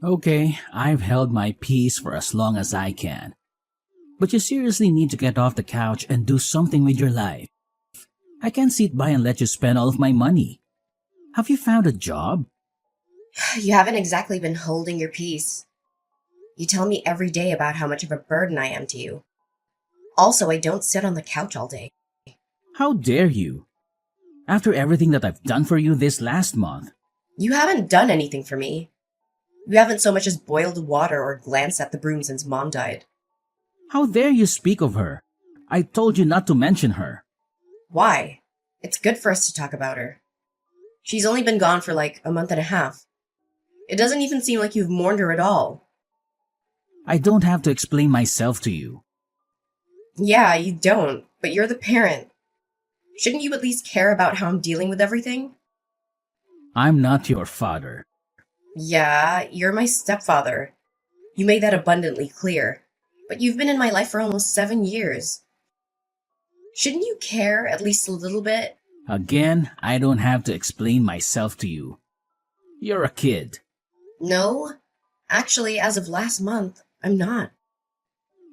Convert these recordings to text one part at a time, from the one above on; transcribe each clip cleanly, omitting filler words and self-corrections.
Okay, I've held my peace for as long as I can. But you seriously need to get off the couch and do something with your life. I can't sit by and let you spend all of my money. Have you found a job? You haven't exactly been holding your peace. You tell me every day about how much of a burden I am to you. Also, I don't sit on the couch all day. How dare you? After everything that I've done for you this last month. You haven't done anything for me. You haven't so much as boiled water or glanced at the broom since Mom died. How dare you speak of her? I told you not to mention her. Why? It's good for us to talk about her. She's only been gone for like a month and a half. It doesn't even seem like you've mourned her at all. I don't have to explain myself to you. Yeah, you don't, but you're the parent. Shouldn't you at least care about how I'm dealing with everything? I'm not your father. Yeah, you're my stepfather. You made that abundantly clear. But you've been in my life for almost 7 years. Shouldn't you care at least a little bit? Again, I don't have to explain myself to you. You're a kid. No. Actually, as of last month, I'm not.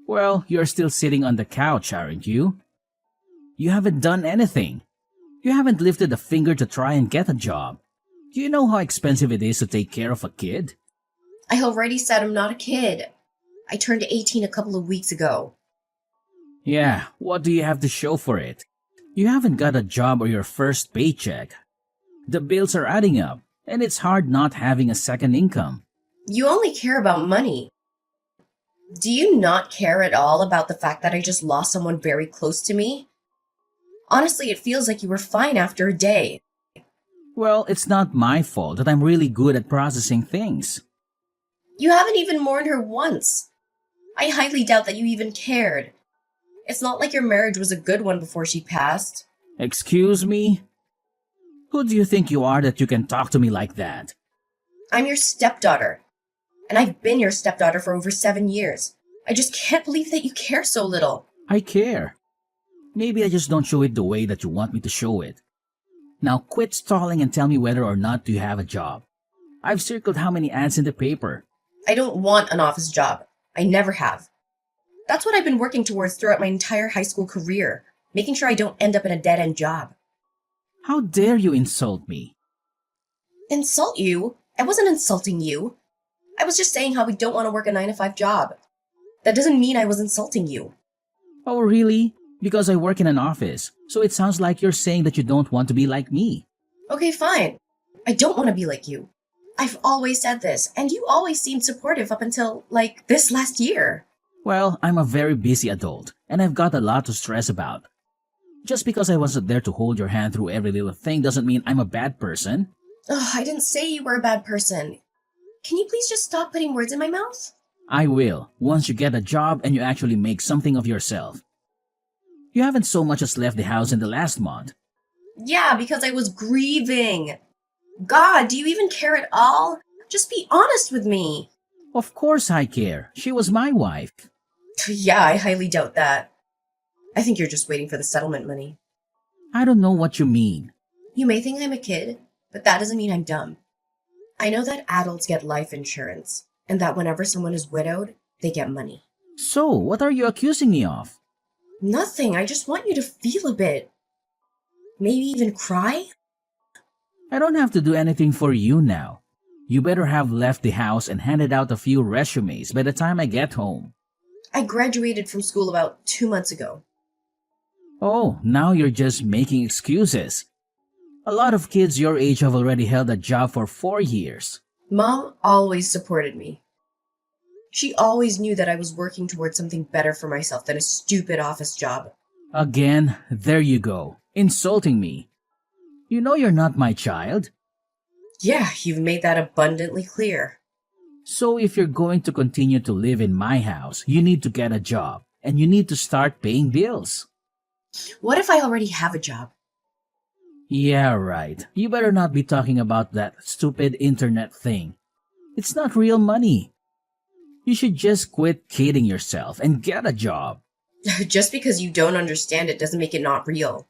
Well, you're still sitting on the couch, aren't you? You haven't done anything. You haven't lifted a finger to try and get a job. Do you know how expensive it is to take care of a kid? I already said I'm not a kid. I turned 18 a couple of weeks ago. Yeah, what do you have to show for it? You haven't got a job or your first paycheck. The bills are adding up, and it's hard not having a second income. You only care about money. Do you not care at all about the fact that I just lost someone very close to me? Honestly, it feels like you were fine after a day. Well, it's not my fault that I'm really good at processing things. You haven't even mourned her once. I highly doubt that you even cared. It's not like your marriage was a good one before she passed. Excuse me? Who do you think you are that you can talk to me like that? I'm your stepdaughter. And I've been your stepdaughter for over 7 years. I just can't believe that you care so little. I care. Maybe I just don't show it the way that you want me to show it. Now quit stalling and tell me whether or not you have a job. I've circled how many ads in the paper. I don't want an office job. I never have. That's what I've been working towards throughout my entire high school career, making sure I don't end up in a dead-end job. How dare you insult me? Insult you? I wasn't insulting you. I was just saying how we don't want to work a 9 to 5 job. That doesn't mean I was insulting you. Oh, really? Because I work in an office, so it sounds like you're saying that you don't want to be like me. Okay, fine. I don't want to be like you. I've always said this, and you always seemed supportive up until, like, this last year. Well, I'm a very busy adult, and I've got a lot to stress about. Just because I wasn't there to hold your hand through every little thing doesn't mean I'm a bad person. Ugh, I didn't say you were a bad person. Can you please just stop putting words in my mouth? I will, once you get a job and you actually make something of yourself. You haven't so much as left the house in the last month. Yeah, because I was grieving. God, do you even care at all? Just be honest with me. Of course I care. She was my wife. Yeah, I highly doubt that. I think you're just waiting for the settlement money. I don't know what you mean. You may think I'm a kid, but that doesn't mean I'm dumb. I know that adults get life insurance, and that whenever someone is widowed, they get money. So, what are you accusing me of? Nothing, I just want you to feel a bit. Maybe even cry? I don't have to do anything for you now. You better have left the house and handed out a few resumes by the time I get home. I graduated from school about 2 months ago. Oh, now you're just making excuses. A lot of kids your age have already held a job for 4 years. Mom always supported me. She always knew that I was working towards something better for myself than a stupid office job. Again, there you go, insulting me. You know you're not my child. Yeah, you've made that abundantly clear. So if you're going to continue to live in my house, you need to get a job, and you need to start paying bills. What if I already have a job? Yeah, right. You better not be talking about that stupid internet thing. It's not real money. You should just quit kidding yourself and get a job. Just because you don't understand it doesn't make it not real.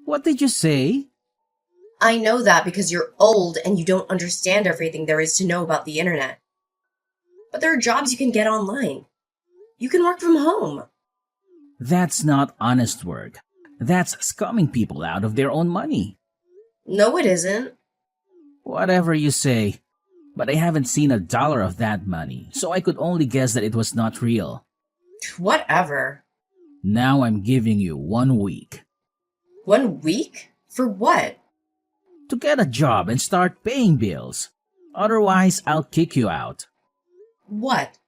What did you say? I know that because you're old and you don't understand everything there is to know about the internet. But there are jobs you can get online. You can work from home. That's not honest work. That's scumming people out of their own money. No, it isn't. Whatever you say, but I haven't seen $1 of that money, so I could only guess that it was not real. Whatever. Now I'm giving you 1 week 1 week? For what? to get a job and start paying bills. Otherwise, I'll kick you out. What?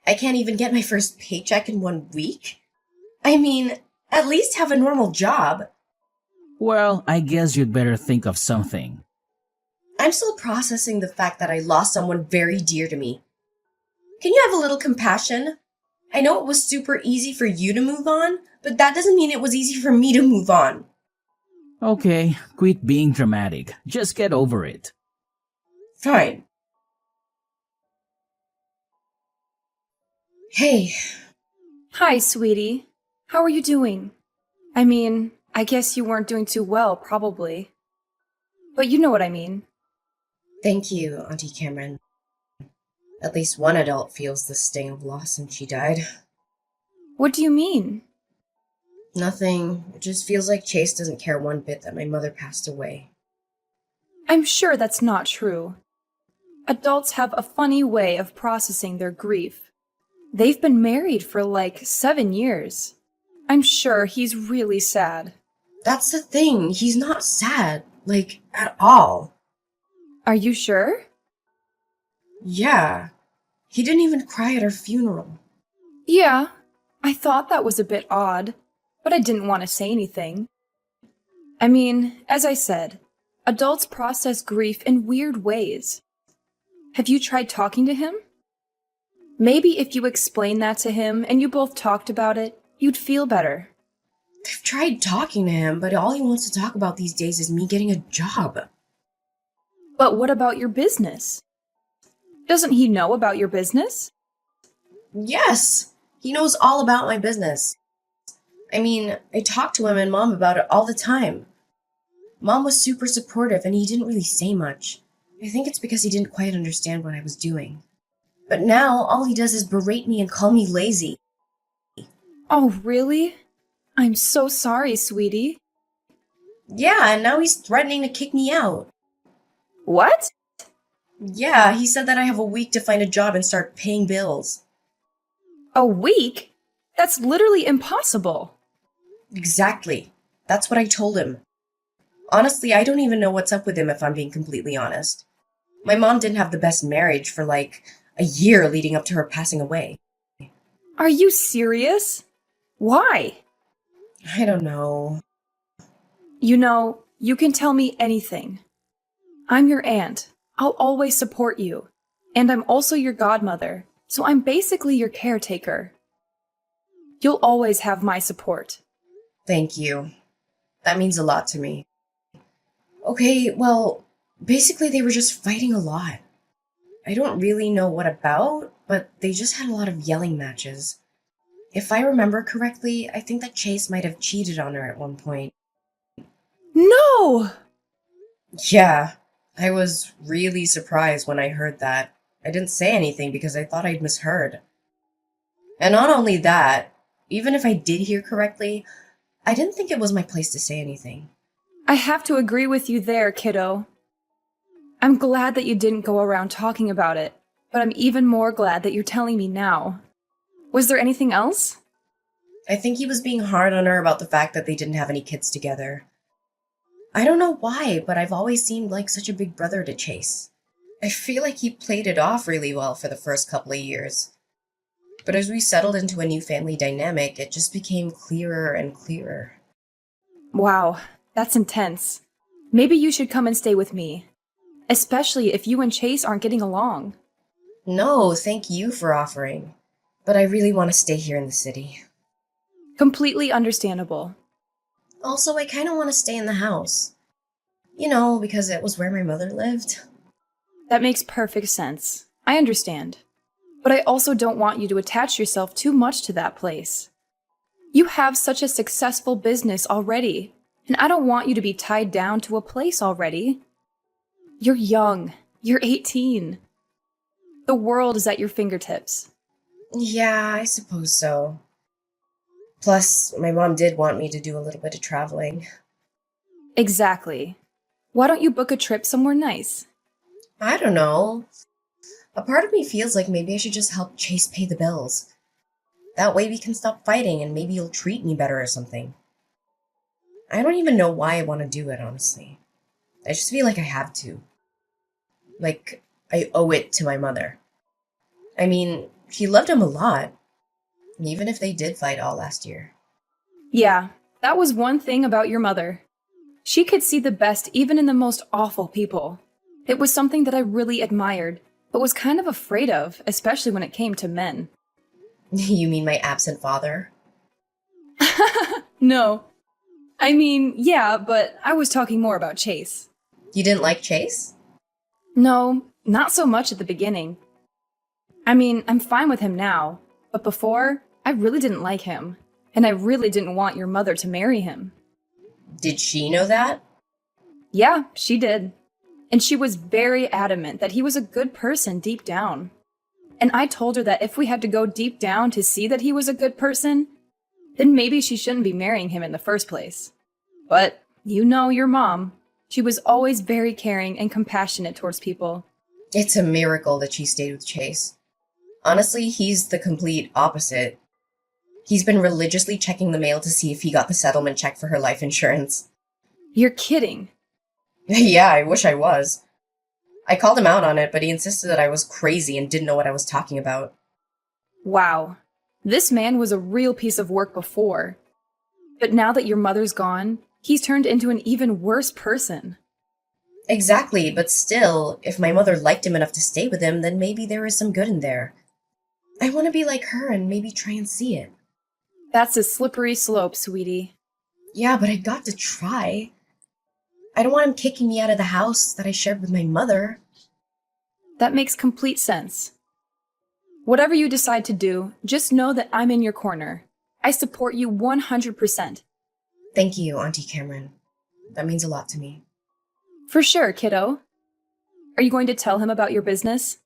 I can't even get my first paycheck in 1 week? I mean, at least have a normal job. Well, I guess you'd better think of something. I'm still processing the fact that I lost someone very dear to me. Can you have a little compassion? I know it was super easy for you to move on, but that doesn't mean it was easy for me to move on. Okay, quit being dramatic. Just get over it. Fine. Hey, Hi, sweetie. How are you doing? I mean, I guess you weren't doing too well, probably. But you know what I mean. thank you, Auntie Cameron. At least one adult feels the sting of loss since she died. What do you mean? Nothing. It just feels like Chase doesn't care one bit that my mother passed away. I'm sure that's not true. Adults have a funny way of processing their grief. They've been married for like 7 years. I'm sure he's really sad. That's the thing. He's not sad. Like, at all. Are you sure? Yeah. He didn't even cry at her funeral. Yeah, I thought that was a bit odd, but I didn't want to say anything. I mean, as I said, adults process grief in weird ways. Have you tried talking to him? Maybe if you explained that to him and you both talked about it, you'd feel better. I've tried talking to him, but all he wants to talk about these days is me getting a job. But what about your business? Doesn't he know about your business? Yes, he knows all about my business. I mean, I talk to him and Mom about it all the time. Mom was super supportive and he didn't really say much. I think it's because he didn't quite understand what I was doing. But now, all he does is berate me and call me lazy. Oh, really? I'm so sorry, sweetie. Yeah, and now he's threatening to kick me out. What? Yeah, he said that I have a week to find a job and start paying bills. A week? That's literally impossible. Exactly. That's what I told him. Honestly, I don't even know what's up with him if I'm being completely honest. My mom didn't have the best marriage for like a year leading up to her passing away. Are you serious? Why? I don't know. You know, you can tell me anything. I'm your aunt. I'll always support you. And I'm also your godmother, so I'm basically your caretaker. You'll always have my support. Thank you. That means a lot to me. Okay, well, basically they were just fighting a lot. I don't really know what about, but they just had a lot of yelling matches. If I remember correctly, I think that Chase might have cheated on her at one point. No! Yeah, I was really surprised when I heard that. I didn't say anything because I thought I'd misheard. And not only that, even if I did hear correctly, I didn't think it was my place to say anything. I have to agree with you there, kiddo. I'm glad that you didn't go around talking about it, but I'm even more glad that you're telling me now. Was there anything else? I think he was being hard on her about the fact that they didn't have any kids together. I don't know why, but I've always seemed like such a big brother to Chase. I feel like he played it off really well for the first couple of years. But as we settled into a new family dynamic, it just became clearer and clearer. Wow, that's intense. Maybe you should come and stay with me. Especially if you and Chase aren't getting along. No, thank you for offering. But I really want to stay here in the city. Completely understandable. Also, I kind of want to stay in the house. You know, because it was where my mother lived. That makes perfect sense. I understand. But I also don't want you to attach yourself too much to that place. You have such a successful business already, and I don't want you to be tied down to a place already. You're young. You're 18. The world is at your fingertips. Yeah, I suppose so. Plus, my mom did want me to do a little bit of traveling. Exactly. Why don't you book a trip somewhere nice? I don't know. A part of me feels like maybe I should just help Chase pay the bills. That way we can stop fighting and maybe you'll treat me better or something. I don't even know why I want to do it, honestly. I just feel like I have to. Like, I owe it to my mother. I mean, she loved him a lot, even if they did fight all last year. Yeah, that was one thing about your mother. She could see the best even in the most awful people. It was something that I really admired, but was kind of afraid of, especially when it came to men. You mean my absent father? No. I mean, yeah, but I was talking more about Chase. You didn't like Chase? No, not so much at the beginning. I mean, I'm fine with him now, but before, I really didn't like him, and I really didn't want your mother to marry him. Did she know that? Yeah, she did. And she was very adamant that he was a good person deep down. And I told her that if we had to go deep down to see that he was a good person, then maybe she shouldn't be marrying him in the first place. But you know your mom. She was always very caring and compassionate towards people. It's a miracle that she stayed with Chase. Honestly, he's the complete opposite. He's been religiously checking the mail to see if he got the settlement check for her life insurance. You're kidding. Yeah, I wish I was. I called him out on it, but he insisted that I was crazy and didn't know what I was talking about. Wow. This man was a real piece of work before. But now that your mother's gone, he's turned into an even worse person. Exactly, but still, if my mother liked him enough to stay with him, then maybe there is some good in there. I want to be like her and maybe try and see it. That's a slippery slope, sweetie. Yeah, but I got to try. I don't want him kicking me out of the house that I shared with my mother. That makes complete sense. Whatever you decide to do, just know that I'm in your corner. I support you 100%. Thank you, Auntie Cameron. That means a lot to me. For sure, kiddo. Are you going to tell him about your business?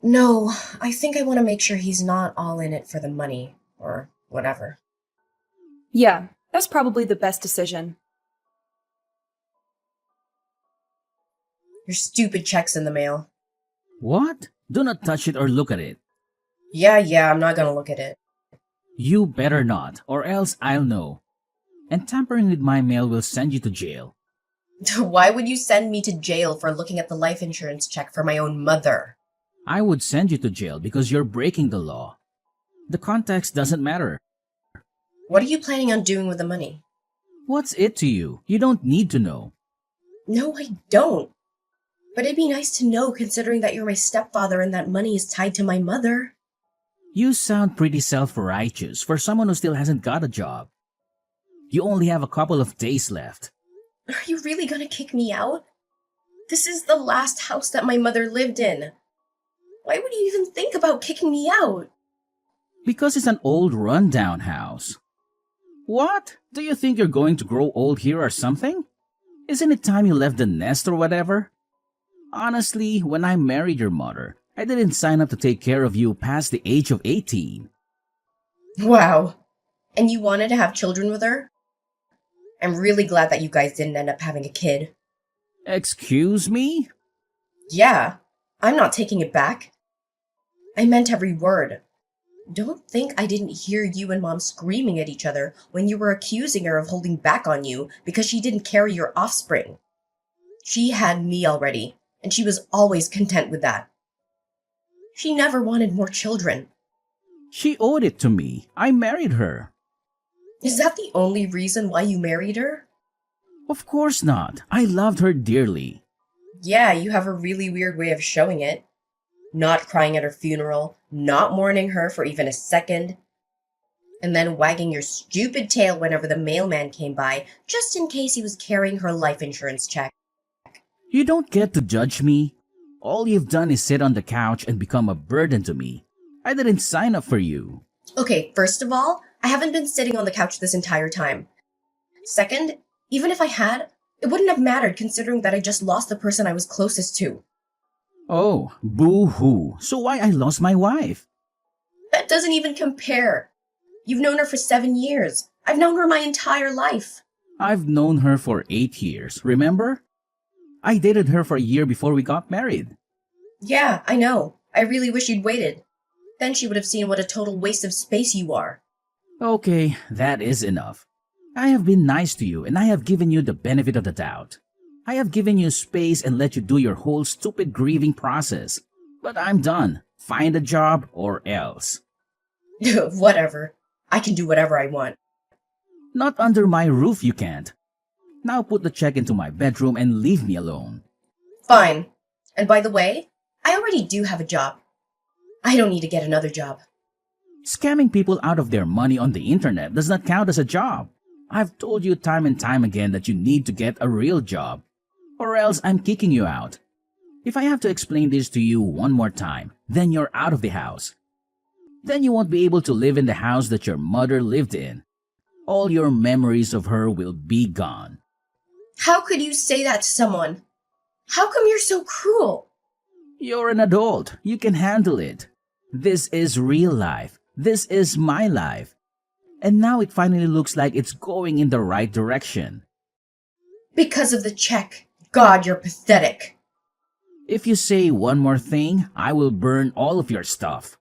No, I think I want to make sure he's not all in it for the money, or whatever. Yeah, that's probably the best decision. Your stupid check's in the mail. What? Do not touch it or look at it. Yeah, I'm not gonna look at it. You better not, or else I'll know. And tampering with my mail will send you to jail. Why would you send me to jail for looking at the life insurance check for my own mother? I would send you to jail because you're breaking the law. The context doesn't matter. What are you planning on doing with the money? What's it to you? You don't need to know. No, I don't. But it'd be nice to know considering that you're my stepfather and that money is tied to my mother. You sound pretty self-righteous for someone who still hasn't got a job. You only have a couple of days left. Are you really gonna kick me out? This is the last house that my mother lived in. Why would you even think about kicking me out? Because it's an old rundown house. What? Do you think you're going to grow old here or something? Isn't it time you left the nest or whatever? Honestly, when I married your mother, I didn't sign up to take care of you past the age of 18. Wow. And you wanted to have children with her? I'm really glad that you guys didn't end up having a kid. Excuse me? Yeah, I'm not taking it back. I meant every word. Don't think I didn't hear you and Mom screaming at each other when you were accusing her of holding back on you because she didn't carry your offspring. She had me already, and she was always content with that. She never wanted more children. She owed it to me. I married her. Is that the only reason why you married her? Of course not. I loved her dearly. Yeah, you have a really weird way of showing it. Not crying at her funeral, not mourning her for even a second, and then wagging your stupid tail whenever the mailman came by, just in case he was carrying her life insurance check. You don't get to judge me. All you've done is sit on the couch and become a burden to me. I didn't sign up for you. Okay, first of all, I haven't been sitting on the couch this entire time. Second, even if I had, it wouldn't have mattered considering that I just lost the person I was closest to. Oh, boo-hoo. So why I lost my wife? That doesn't even compare. You've known her for 7 years. I've known her my entire life. I've known her for 8 years, remember? I dated her for a year before we got married. Yeah, I know. I really wish you'd waited. Then she would have seen what a total waste of space you are. Okay, that is enough. I have been nice to you and I have given you the benefit of the doubt. I have given you space and let you do your whole stupid grieving process. But I'm done. Find a job or else. Whatever. I can do whatever I want. Not under my roof you can't. Now put the check into my bedroom and leave me alone. Fine. And by the way, I already do have a job. I don't need to get another job. Scamming people out of their money on the internet does not count as a job. I've told you time and time again that you need to get a real job. Or else I'm kicking you out. If I have to explain this to you one more time, then you're out of the house. Then you won't be able to live in the house that your mother lived in. All your memories of her will be gone. How could you say that to someone? How come you're so cruel? You're an adult. You can handle it. This is real life. This is my life. And now it finally looks like it's going in the right direction. Because of the check. God, you're pathetic. If you say one more thing, I will burn all of your stuff.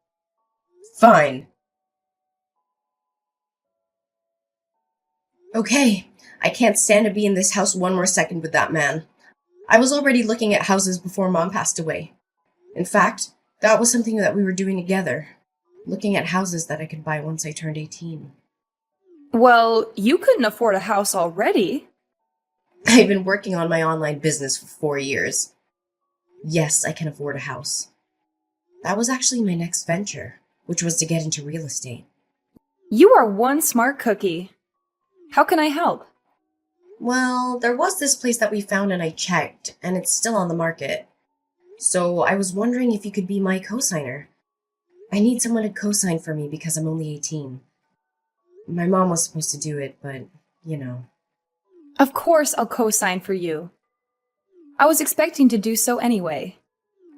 Fine. Okay, I can't stand to be in this house one more second with that man. I was already looking at houses before Mom passed away. In fact, that was something that we were doing together. Looking at houses that I could buy once I turned 18. Well, you couldn't afford a house already. I've been working on my online business for 4 years. Yes, I can afford a house. That was actually my next venture, which was to get into real estate. You are one smart cookie. How can I help? Well, there was this place that we found and I checked, and it's still on the market. So I was wondering if you could be my co-signer. I need someone to co-sign for me because I'm only 18. My mom was supposed to do it, but, you know. Of course I'll co-sign for you. I was expecting to do so anyway.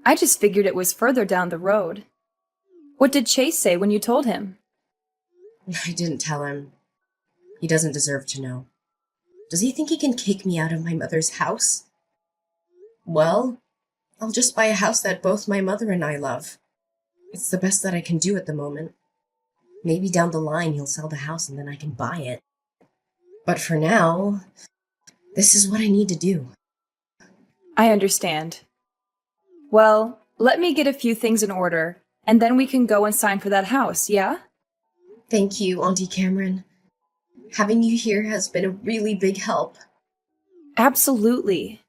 I just figured it was further down the road. What did Chase say when you told him? I didn't tell him. He doesn't deserve to know. Does he think he can kick me out of my mother's house? Well, I'll just buy a house that both my mother and I love. It's the best that I can do at the moment. Maybe down the line he'll sell the house and then I can buy it. But for now, this is what I need to do. I understand. Well, let me get a few things in order, and then we can go and sign for that house, yeah? Thank you, Auntie Cameron. Having you here has been a really big help. Absolutely.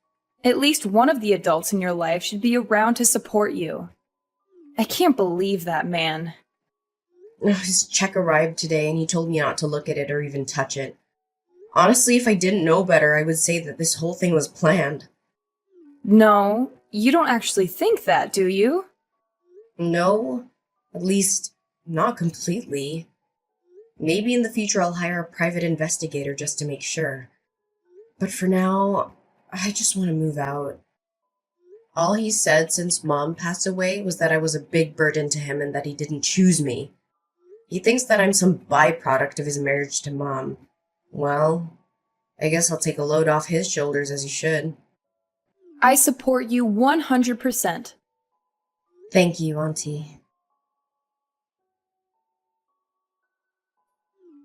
At least one of the adults in your life should be around to support you. I can't believe that man. His check arrived today and he told me not to look at it or even touch it. Honestly, if I didn't know better, I would say that this whole thing was planned. No, you don't actually think that, do you? No, at least not completely. Maybe in the future I'll hire a private investigator just to make sure. But for now, I just want to move out. All he said since Mom passed away was that I was a big burden to him and that he didn't choose me. He thinks that I'm some byproduct of his marriage to Mom. Well, I guess I'll take a load off his shoulders as he should. I support you 100%. Thank you, Auntie.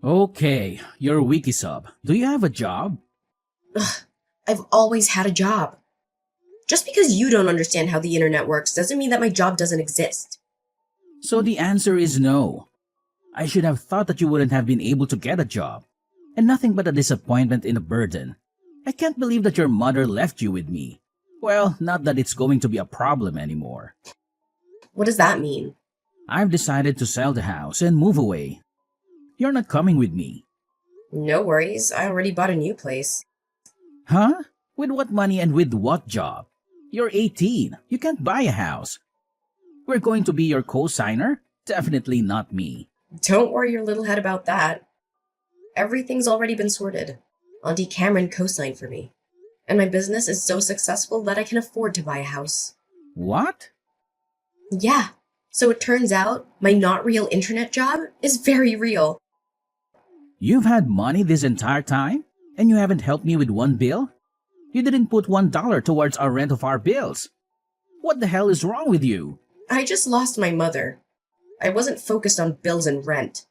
Okay, you're a wiki sub. Do you have a job? Ugh, I've always had a job. Just because you don't understand how the internet works doesn't mean that my job doesn't exist. So the answer is no. I should have thought that you wouldn't have been able to get a job. And nothing but a disappointment and a burden. I can't believe that your mother left you with me. Well, not that it's going to be a problem anymore. What does that mean? I've decided to sell the house and move away. You're not coming with me. No worries, I already bought a new place. Huh? With what money and with what job? You're 18. You can't buy a house. We're going to be your co-signer? Definitely not me. Don't worry your little head about that. Everything's already been sorted. Auntie Cameron co-signed for me. And my business is so successful that I can afford to buy a house. What? Yeah. So it turns out my not real internet job is very real. You've had money this entire time? And you haven't helped me with one bill? You didn't put $1 towards our rent of our bills. What the hell is wrong with you? I just lost my mother. I wasn't focused on bills and rent.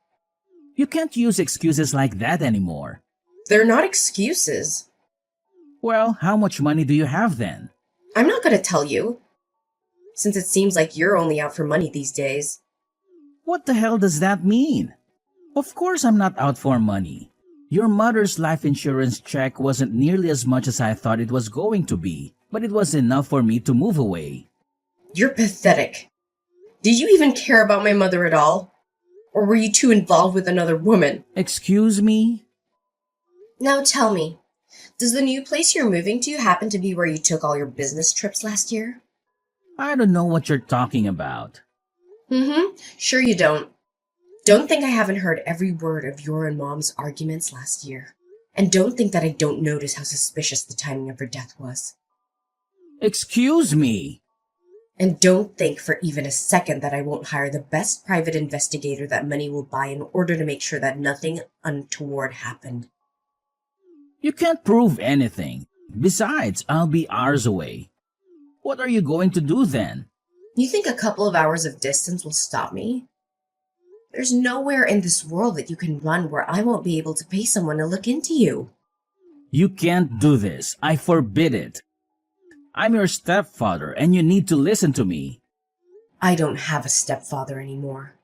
You can't use excuses like that anymore. They're not excuses. Well, how much money do you have then? I'm not going to tell you, since it seems like you're only out for money these days. What the hell does that mean? Of course I'm not out for money. Your mother's life insurance check wasn't nearly as much as I thought it was going to be, but it was enough for me to move away. You're pathetic. Did you even care about my mother at all? Or were you too involved with another woman? Excuse me? Now tell me, does the new place you're moving to happen to be where you took all your business trips last year? I don't know what you're talking about. Sure you don't. Don't think I haven't heard every word of your and Mom's arguments last year. And don't think that I don't notice how suspicious the timing of her death was. Excuse me? And don't think for even a second that I won't hire the best private investigator that money will buy in order to make sure that nothing untoward happened. You can't prove anything. Besides, I'll be hours away. What are you going to do then? You think a couple of hours of distance will stop me? There's nowhere in this world that you can run where I won't be able to pay someone to look into you. You can't do this. I forbid it. I'm your stepfather and you need to listen to me. I don't have a stepfather anymore.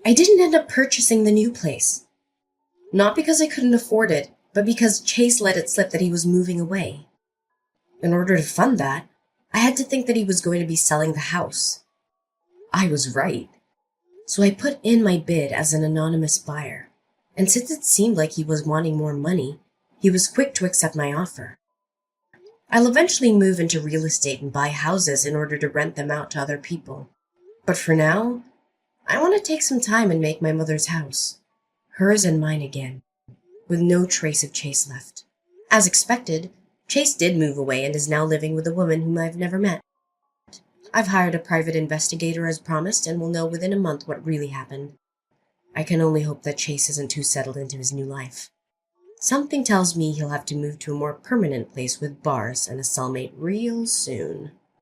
I didn't end up purchasing the new place. Not because I couldn't afford it, but because Chase let it slip that he was moving away. In order to fund that, I had to think that he was going to be selling the house. I was right. So I put in my bid as an anonymous buyer, and since it seemed like he was wanting more money, he was quick to accept my offer. I'll eventually move into real estate and buy houses in order to rent them out to other people. But for now, I want to take some time and make my mother's house, hers and mine again, with no trace of Chase left. As expected, Chase did move away and is now living with a woman whom I've never met. I've hired a private investigator as promised and will know within a month what really happened. I can only hope that Chase isn't too settled into his new life. Something tells me he'll have to move to a more permanent place with bars and a cellmate real soon.